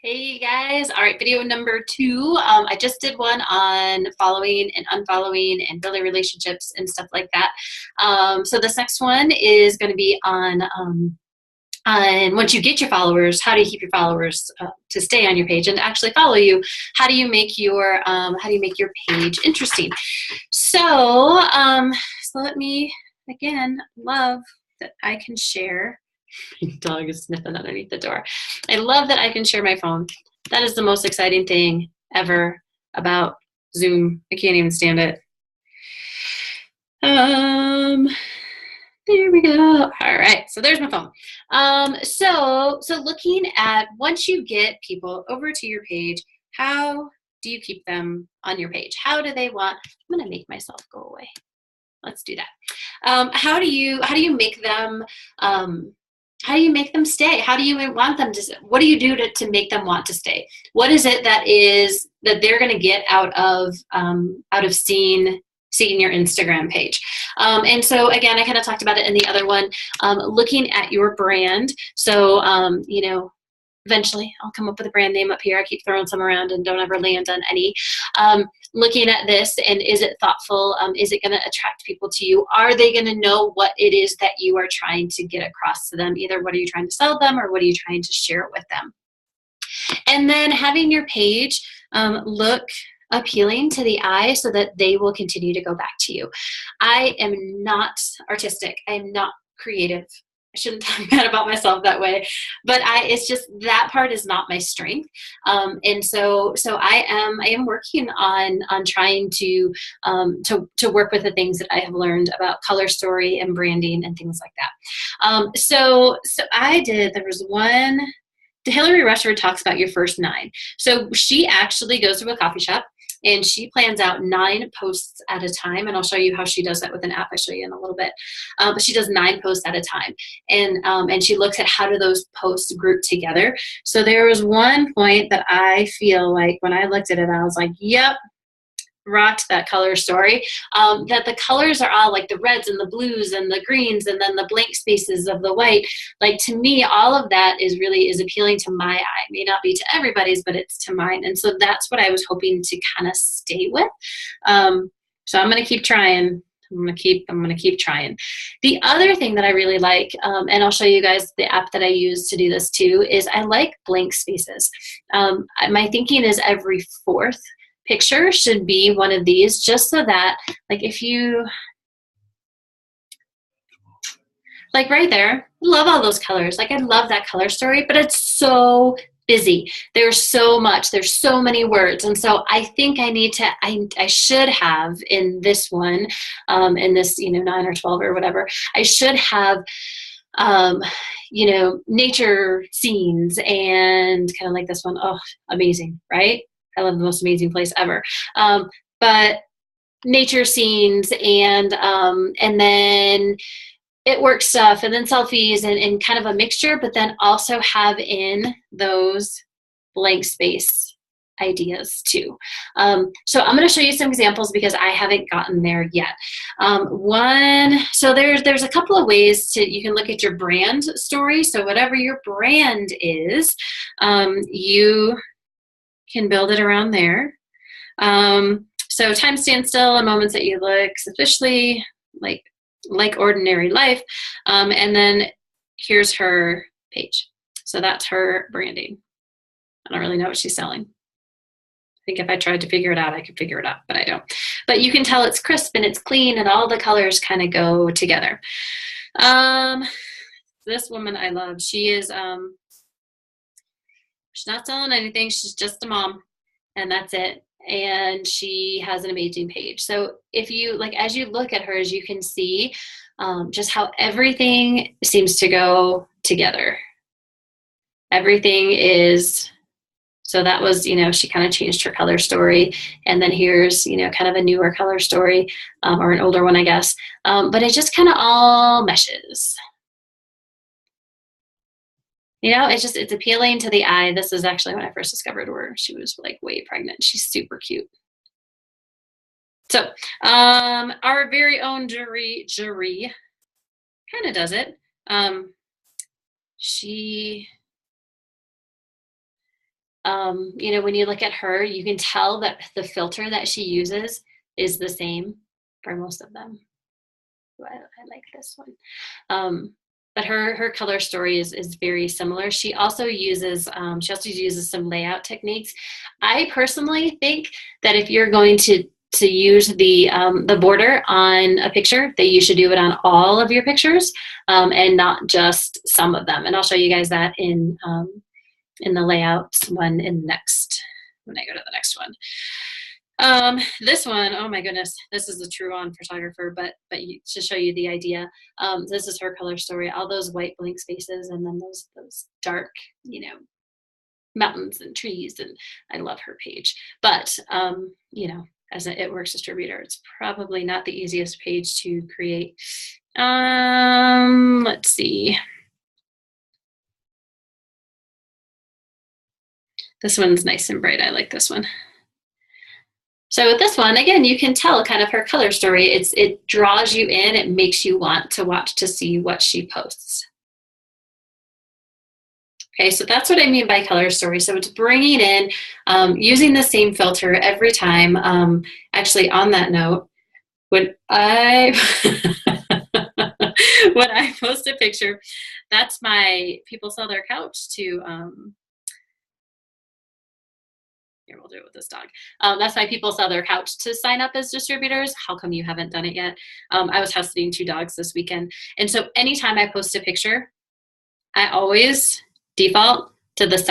Hey guys, all right, video number 2. I just did one on following and unfollowing and building relationships and stuff like that. So this next one is going to be on once you get your followers, how do you keep your followers to stay on your page and actually follow you? How do you make your page interesting? So let me again love that I can share. Dog is sniffing underneath the door. I love that I can share my phone. That is the most exciting thing ever about Zoom. I can't even stand it. There we go. All right, so there's my phone. So looking at once you get people over to your page, how do you keep them on your page? How do they want? I'm gonna make myself go away. Let's do that. How do you make them how do you make them stay? How do you want them to, what do you do to make them want to stay? What is it that they're going to get out of seeing your Instagram page? And so again, I kind of talked about it in the other one, looking at your brand. So, eventually I'll come up with a brand name up here. I keep throwing some around and don't ever land on any. Looking at this, and is it thoughtful? Is it going to attract people to you? Are they going to know what it is that you are trying to get across to them? Either what are you trying to sell them or what are you trying to share with them? And then having your page look appealing to the eye so that they will continue to go back to you. I am not artistic. I am not creative. I shouldn't talk bad about myself that way, but it's just that part is not my strength. And so I am working on trying to work with the things that I have learned about color story and branding and things like that. So there was one. Hillary Rushford talks about your first 9. So she actually goes to a coffee shop and she plans out 9 posts at a time. And I'll show you how she does that with an app. I'll show you in a little bit. But she does 9 posts at a time. And she looks at how do those posts group together. So there was one point that I feel like when I looked at it, I was like, yep, rocked that color story. That the colors are all like the reds and the blues and the greens and then the blank spaces of the white. Like to me, all of that is appealing to my eye. May not be to everybody's, but it's to mine. And so that's what I was hoping to kind of stay with. So I'm going to keep trying. I'm going to keep trying. The other thing that I really like, and I'll show you guys the app that I use to do this too, is I like blank spaces. My thinking is every 4th picture should be one of these, just so that, like, if you, like right there, love all those colors. Like I love that color story, but it's so busy. There's so much, there's so many words. And so I think I should have in this one, in this, 9 or 12 or whatever, I should have, nature scenes and kind of like this one. Oh, amazing, right? I love the most amazing place ever. But nature scenes and then it work stuff and then selfies and kind of a mixture, but then also have in those blank space ideas too. So I'm going to show you some examples because I haven't gotten there yet. So there's a couple of ways you can look at your brand story. So whatever your brand is, you can build it around there. So time stands still and moments that you look officially like ordinary life. And then here's her page. So that's her branding. I don't really know what she's selling. I think if I tried to figure it out, I could figure it out, but I don't. But you can tell it's crisp and it's clean and all the colors kind of go together. This woman I love. She is, she's not selling anything. She's just a mom, and that's it. And she has an amazing page. So if you, like, as you look at hers, you can see just how everything seems to go together. Everything is, so that was, she kind of changed her color story. And then here's, kind of a newer color story, or an older one, I guess. But it just kind of all meshes. It's appealing to the eye. This is actually when I first discovered her. She was like way pregnant. She's super cute. So our very own Jury kind of does it. She You know, when you look at her, you can tell that the filter that she uses is the same for most of them. I like this one. But her color story is very similar. She also uses some layout techniques. I personally think that if you're going to use the border on a picture, that you should do it on all of your pictures, and not just some of them. And I'll show you guys that in the layouts one in next, when I go to the next one. This one, oh my goodness, this is a true on photographer, but to show you the idea, this is her color story, all those white blank spaces, and then those dark, you know, mountains and trees, and I love her page. But, you know, as an It Works distributor, it's probably not the easiest page to create. Let's see. This one's nice and bright. I like this one. So with this one, again, you can tell kind of her color story. It draws you in. It makes you want to watch to see what she posts. Okay, so that's what I mean by color story. So it's bringing in, using the same filter every time. Actually, on that note, when I when I post a picture, that's my people sell their couch to. Here, we'll do it with this dog. That's why people sell their couch to sign up as distributors. How come you haven't done it yet? I was house sitting 2 dogs this weekend. And so anytime I post a picture, I always default to this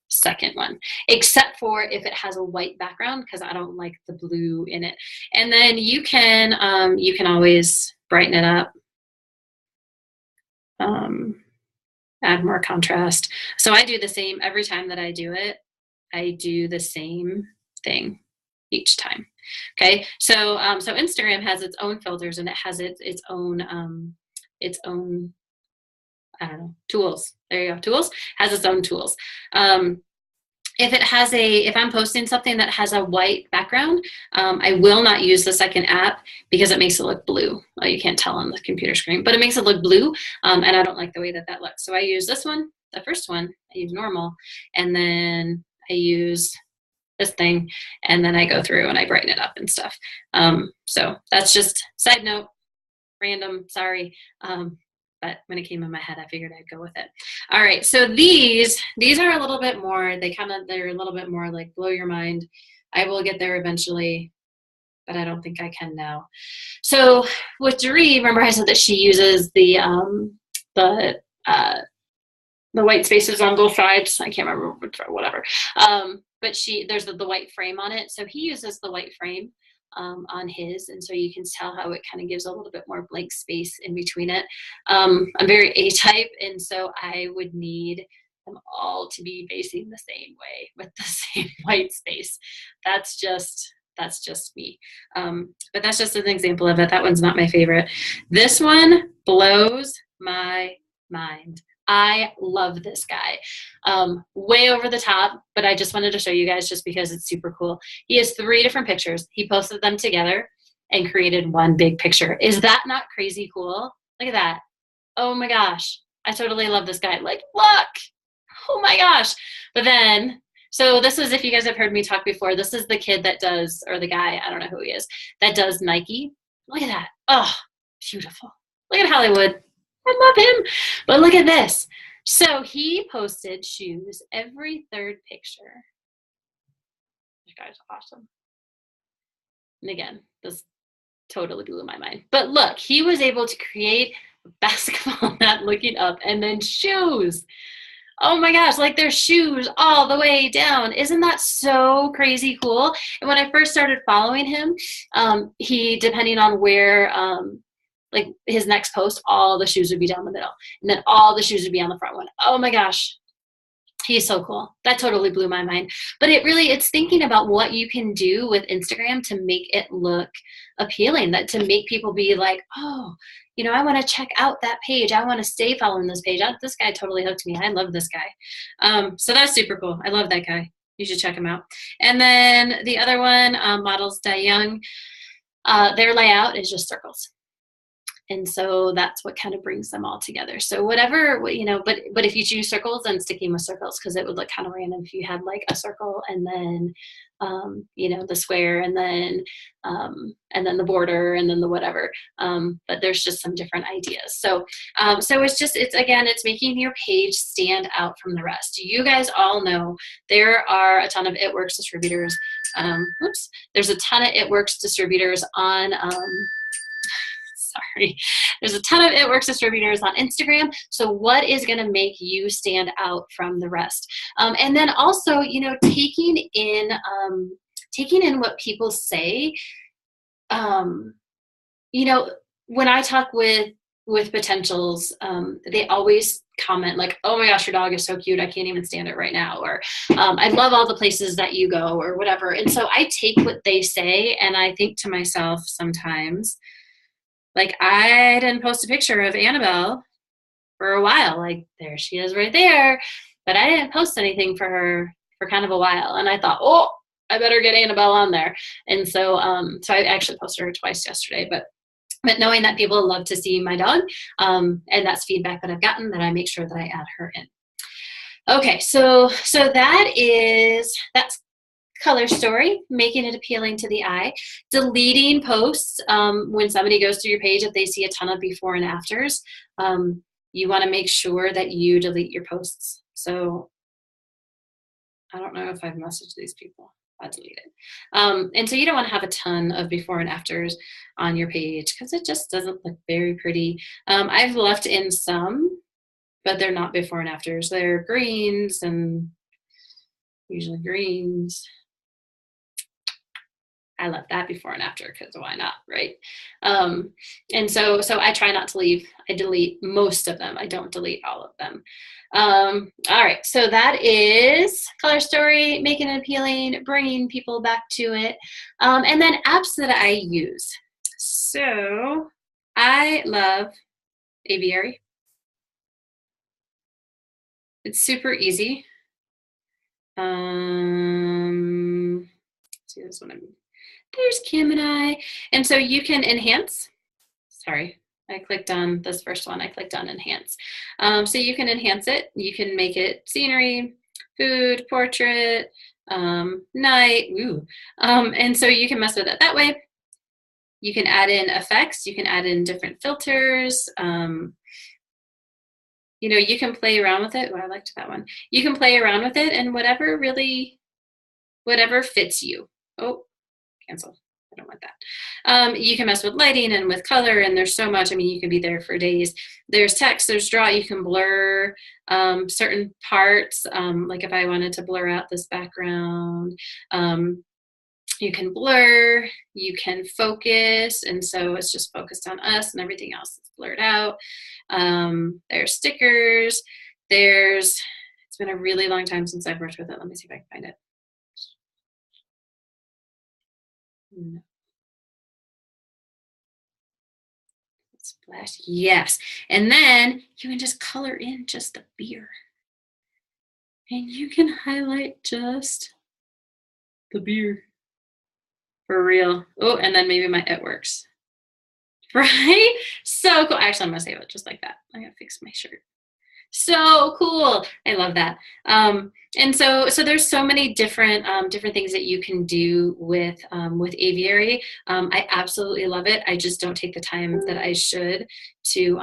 second one, except for if it has a white background, because I don't like the blue in it. And then you can always brighten it up. Add more contrast. So I do the same every time that I do it. I do the same thing each time. Okay, so so Instagram has its own filters, and it has its own I don't know, tools. There you go, tools. Has its own tools. If I'm posting something that has a white background, I will not use the second app because it makes it look blue. Well, you can't tell on the computer screen, but it makes it look blue, and I don't like the way that looks. So I use this one, the first one, I use normal, and then I use this thing, and then I go through and I brighten it up and stuff. So that's just side note, random, sorry. But when it came in my head, I figured I'd go with it. All right, so these are a little bit more, they're a little bit more like blow your mind. I will get there eventually, but I don't think I can now. So with Doree, remember I said that she uses the white spaces on both sides. I can't remember, whatever. But there's the white frame on it. So he uses the white frame on his, and so you can tell how it kind of gives a little bit more blank space in between it. I'm very A-type, and so I would need them all to be facing the same way with the same white space. That's just me. But that's just an example of it. That one's not my favorite. This one blows my mind. I love this guy. Way over the top, but I just wanted to show you guys just because it's super cool. He has 3 different pictures. He posted them together and created one big picture. Is that not crazy cool? Look at that. Oh my gosh. I totally love this guy. Like, look. Oh my gosh. But then, so this is, if you guys have heard me talk before, this is the kid that does, or the guy, I don't know who he is, that does Nike. Look at that. Oh, beautiful. Look at Hollywood. I love him. But look at this. So he posted shoes every 3rd picture. This guy's awesome. And again, this totally blew my mind. But look, he was able to create a basketball net looking up, and then shoes. Oh my gosh, like there's shoes all the way down. Isn't that so crazy cool? And when I first started following him, he, depending on where, like his next post, all the shoes would be down the middle, and then all the shoes would be on the front one. Oh my gosh, he's so cool. That totally blew my mind. But it's thinking about what you can do with Instagram to make it look appealing, that to make people be like, oh, you know, I want to check out that page. I want to stay following this page. This guy totally hooked me. I love this guy. So that's super cool. I love that guy. You should check him out. And then the other one, Models Die Young, their layout is just circles. And so that's what kind of brings them all together. So whatever, you know, but if you choose circles, then sticking with circles, because it would look kind of random if you had like a circle and then, you know, the square and then the border and then the whatever. But there's just some different ideas. So, so it's making your page stand out from the rest. You guys all know there are a ton of It Works distributors. There's a ton of It Works distributors on, sorry. There's a ton of It Works distributors on Instagram. So what is going to make you stand out from the rest? And then also, you know, taking in what people say. You know, when I talk with potentials, they always comment like, oh my gosh, your dog is so cute, I can't even stand it right now, or I love all the places that you go, or whatever. And so I take what they say and I think to myself sometimes, like, I didn't post a picture of Annabelle for a while. Like, there she is right there. But I didn't post anything for her for kind of a while. And I thought, oh, I better get Annabelle on there. And so so I actually posted her twice yesterday. But knowing that people love to see my dog, and that's feedback that I've gotten, that I make sure that I add her in. Okay, so that's color story, making it appealing to the eye. Deleting posts, when somebody goes through your page, if they see a ton of before and afters, you want to make sure that you delete your posts. So I don't know if I've messaged these people. I delete it. And so you don't want to have a ton of before and afters on your page because it just doesn't look very pretty. I've left in some, but they're not before and afters. They're greens, and usually greens. I left that before and after because why not, right? And so I try not to leave. I delete most of them. I don't delete all of them. All right, so that is color story, making it appealing, bringing people back to it. And then apps that I use. So I love Aviary. It's super easy. See this one. There's Kim and I. And so you can enhance. Sorry, I clicked on this first one. I clicked on enhance. So you can enhance it. You can make it scenery, food, portrait, night. Ooh. And so you can mess with it that way. You can add in effects. You can add in different filters. You know, you can play around with it. Oh, I liked that one. You can play around with it and whatever fits you. Oh, cancel. I don't want that. You can mess with lighting and with color, and there's so much. I mean, you can be there for days. There's text, there's draw. You can blur certain parts. Like if I wanted to blur out this background, you can blur, you can focus, and so it's just focused on us and everything else is blurred out. There's stickers. It's been a really long time since I've worked with it. Let me see if I can find it. No. Splash, yes. And then you can just color in just the beer. And you can highlight just the beer. For real. Oh, and then maybe my It Works. Right? So cool. Actually, I'm going to save it just like that. I got to fix my shirt. So cool. I love that. And so there's so many different things that you can do with Aviary. I absolutely love it. I just don't take the time that I should to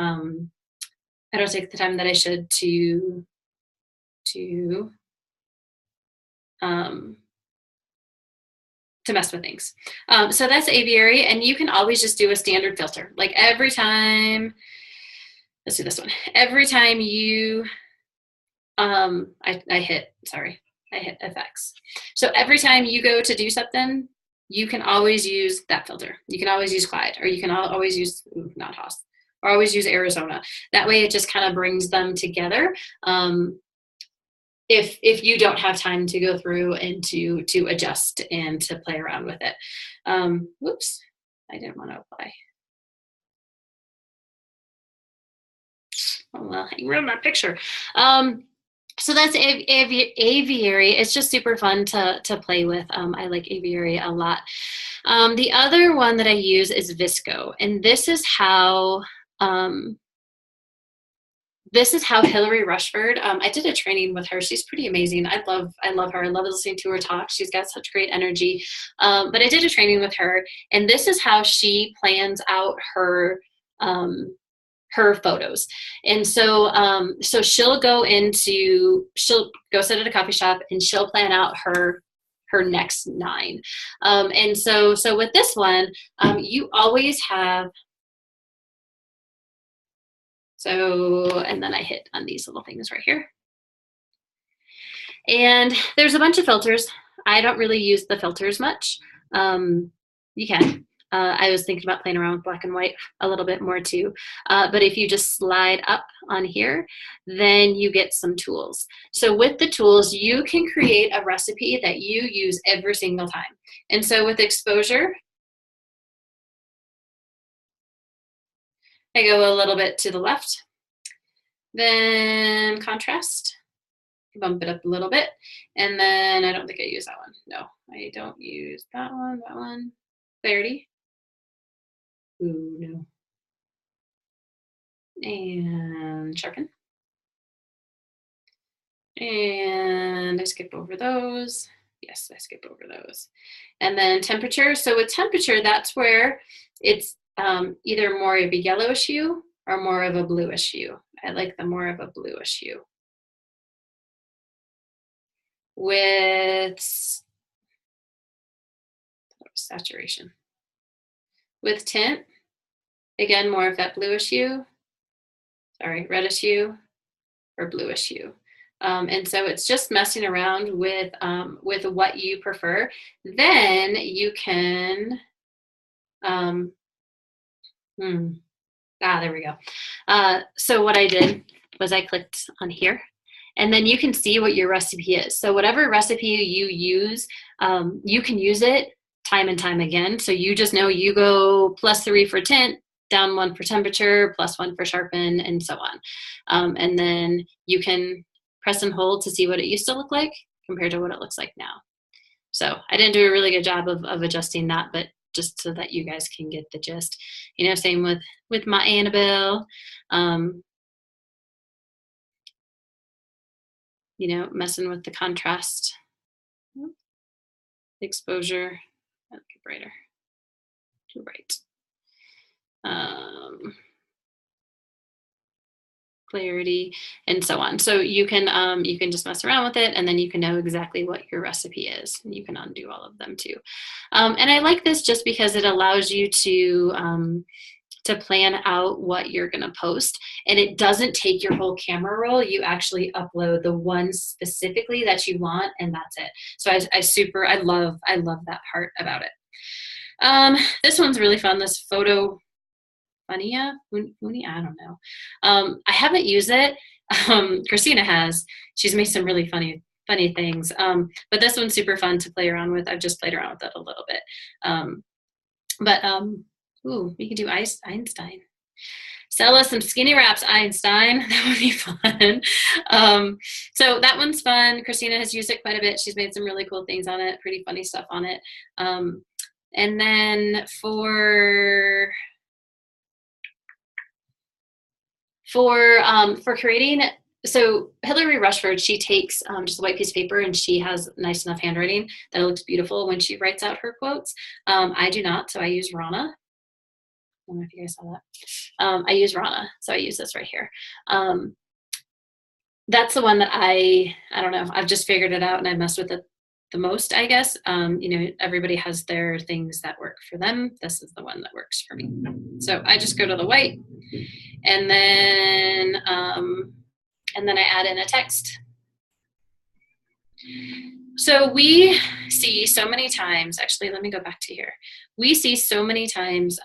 mess with things. So that's Aviary, and you can always just do a standard filter. Like every time, let's do this one. Every time you, I hit effects. So every time you go to do something, you can always use that filter. You can always use Clyde, or you can always use, not Haas, or always use Arizona. That way it just kind of brings them together. If you don't have time to go through and to adjust and to play around with it. Whoops, I didn't want to apply. Oh, well, I ruined my picture. So that's Aviary. It's just super fun to play with. I like Aviary a lot. The other one that I use is VSCO, and this is how This is how Hillary Rushford. I did a training with her. She's pretty amazing. I love her. I love listening to her talk. She's got such great energy. But I did a training with her, and this is how she plans out her photos. And so she'll go sit at a coffee shop and she'll plan out her next 9. And so with this one, you always have. So, and then I hit on these little things right here. And there's a bunch of filters. I don't really use the filters much. You can. I was thinking about playing around with black and white a little bit more too. But if you just slide up on here, then you get some tools. So with the tools, you can create a recipe that you use every single time. And so with exposure, I go a little bit to the left. Then contrast, bump it up a little bit. And then I don't think I use that one. No, I don't use that one. Clarity. Ooh, no. And sharpen. And I skip over those. Yes, I skip over those. And then temperature. So with temperature, that's where it's either more of a yellowish hue or more of a bluish hue. I like the more of a bluish hue. With saturation. With tint, again, more of that bluish hue, reddish hue or bluish hue. And so it's just messing around with what you prefer. Then you can, there we go. So what I did was I clicked on here, and then you can see what your recipe is. So whatever recipe you use, you can use it time and time again. So you just know you go +3 for tint, down 1 for temperature, +1 for sharpen, and so on. And then you can press and hold to see what it used to look like compared to what it looks like now. So I didn't do a really good job of adjusting that, but just so that you guys can get the gist. Same with my Annabelle. Messing with the contrast, exposure, make it brighter, too bright. Clarity, and so on. So you can just mess around with it, and then you can know exactly what your recipe is, and you can undo all of them too. And I like this just because it allows you to plan out what you're going to post, and it doesn't take your whole camera roll. You actually upload the one specifically that you want, and that's it. So I love that part about it. This one's really fun. This photo Funia, I don't know. I haven't used it. Christina has. She's made some really funny things. But this one's super fun to play around with. I've just played around with it a little bit. We could do Einstein. Sell us some skinny wraps, Einstein. That would be fun. So that one's fun. Christina has used it quite a bit. She's made some really cool things on it, pretty funny stuff on it. And then for creating, so Hillary Rushford, she takes just a white piece of paper, and she has nice enough handwriting that it looks beautiful when she writes out her quotes. I do not, so I use Rana. I don't know if you guys saw that. I use Rana, so I use this right here. That's the one that I don't know, I've just figured it out and I messed with it the most, I guess. Everybody has their things that work for them. This is the one that works for me. So I just go to the white, and then I add in a text. So we see so many times, actually, let me go back to here. We see so many times,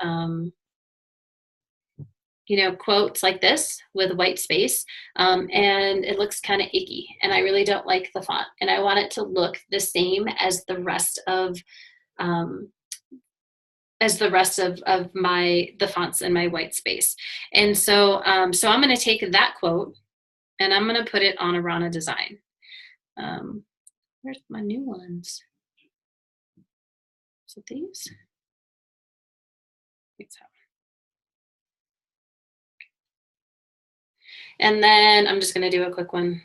quotes like this with white space, and it looks kind of icky, and I really don't like the font, and I want it to look the same as the rest of the fonts in my white space. And so I'm going to take that quote and I'm going to put it on a Rana design. Where's my new ones? Is it these? And then I'm just going to do a quick one.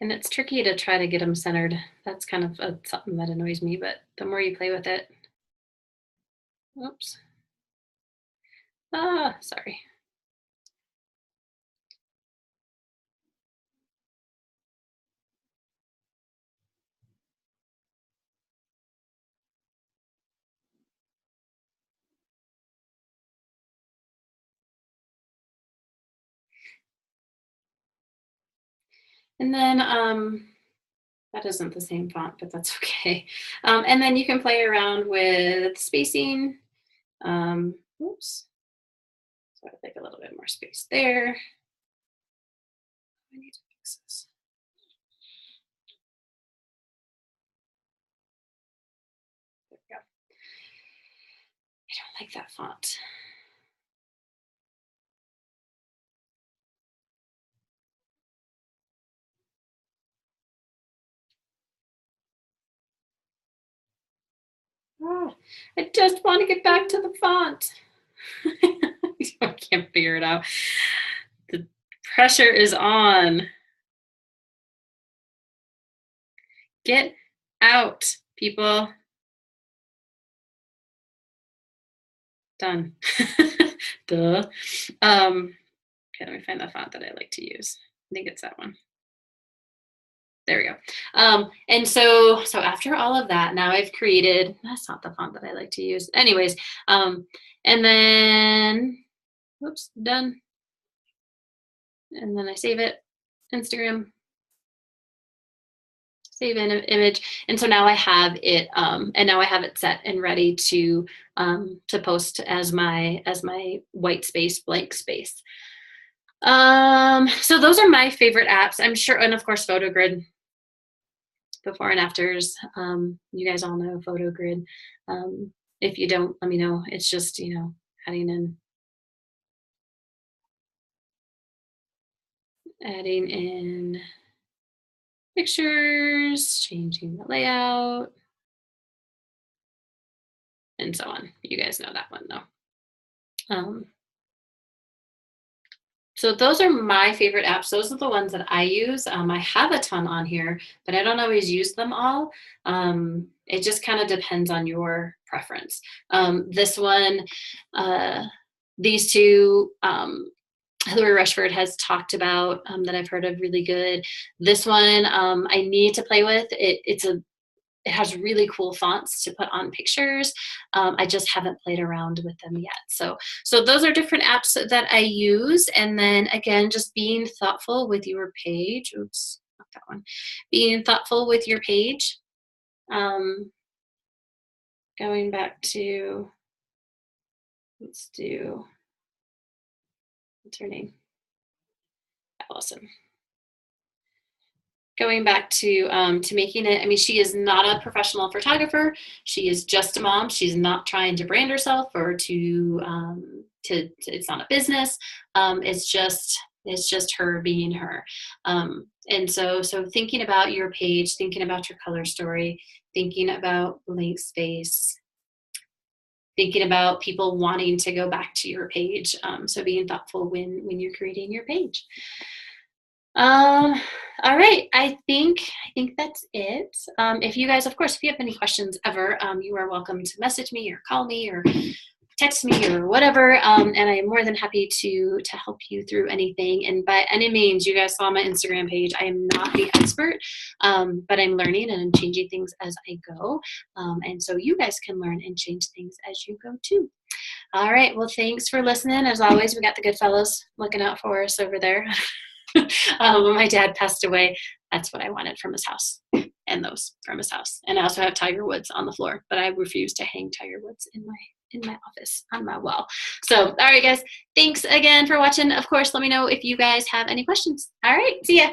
And it's tricky to try to get them centered. That's kind of something that annoys me, but the more you play with it, oops. Ah, sorry. And then that isn't the same font, but that's okay. And then you can play around with spacing. Oops. So I'd like a little bit more space there. I need to fix this. There we go. I don't like that font. Ah, I just want to get back to the font. I can't figure it out. The pressure is on. Get out, people. Done. Duh. Okay, let me find the font that I like to use. I think it's that one. There we go. And so after all of that, now I've created, that's not the font that I like to use. Anyways, and then, whoops, done. And then I save it, Instagram, save an image. And so now I have it, and now I have it set and ready to post as my white space, blank space. So those are my favorite apps. I'm sure, and of course, PhotoGrid. Before and afters. You guys all know PhotoGrid. If you don't, let me know. It's just, adding in pictures, changing the layout, and so on. You guys know that one though. So those are my favorite apps. Those are the ones that I use. I have a ton on here, but I don't always use them all. It just kind of depends on your preference. This one, these two, Hillary Rushford has talked about that I've heard of really good. This one I need to play with. It has really cool fonts to put on pictures. I just haven't played around with them yet. So those are different apps that I use. And then again, just being thoughtful with your page. Oops, not that one. Being thoughtful with your page. Going back to, let's do, what's her name? Allison. Going back to making it, I mean, she is not a professional photographer. She is just a mom. She's not trying to brand herself or to it's not a business. It's just her being her. And so thinking about your page, thinking about your color story, thinking about blank space, thinking about people wanting to go back to your page. So being thoughtful when you're creating your page. All right, I think that's it. If you guys, of course, if you have any questions ever, you are welcome to message me or call me or text me or whatever, and I'm more than happy to help you through anything. And by any means, you guys saw my Instagram page. I am not the expert, but I'm learning and I'm changing things as I go, and so you guys can learn and change things as you go too. All right, well, thanks for listening. As always, we got the good fellows looking out for us over there. When my dad passed away, that's what I wanted from his house, and those from his house. And I also have Tiger Woods on the floor, but I refuse to hang Tiger Woods in my office on my wall. So, all right, guys, thanks again for watching. Of course, let me know if you guys have any questions. All right, see ya.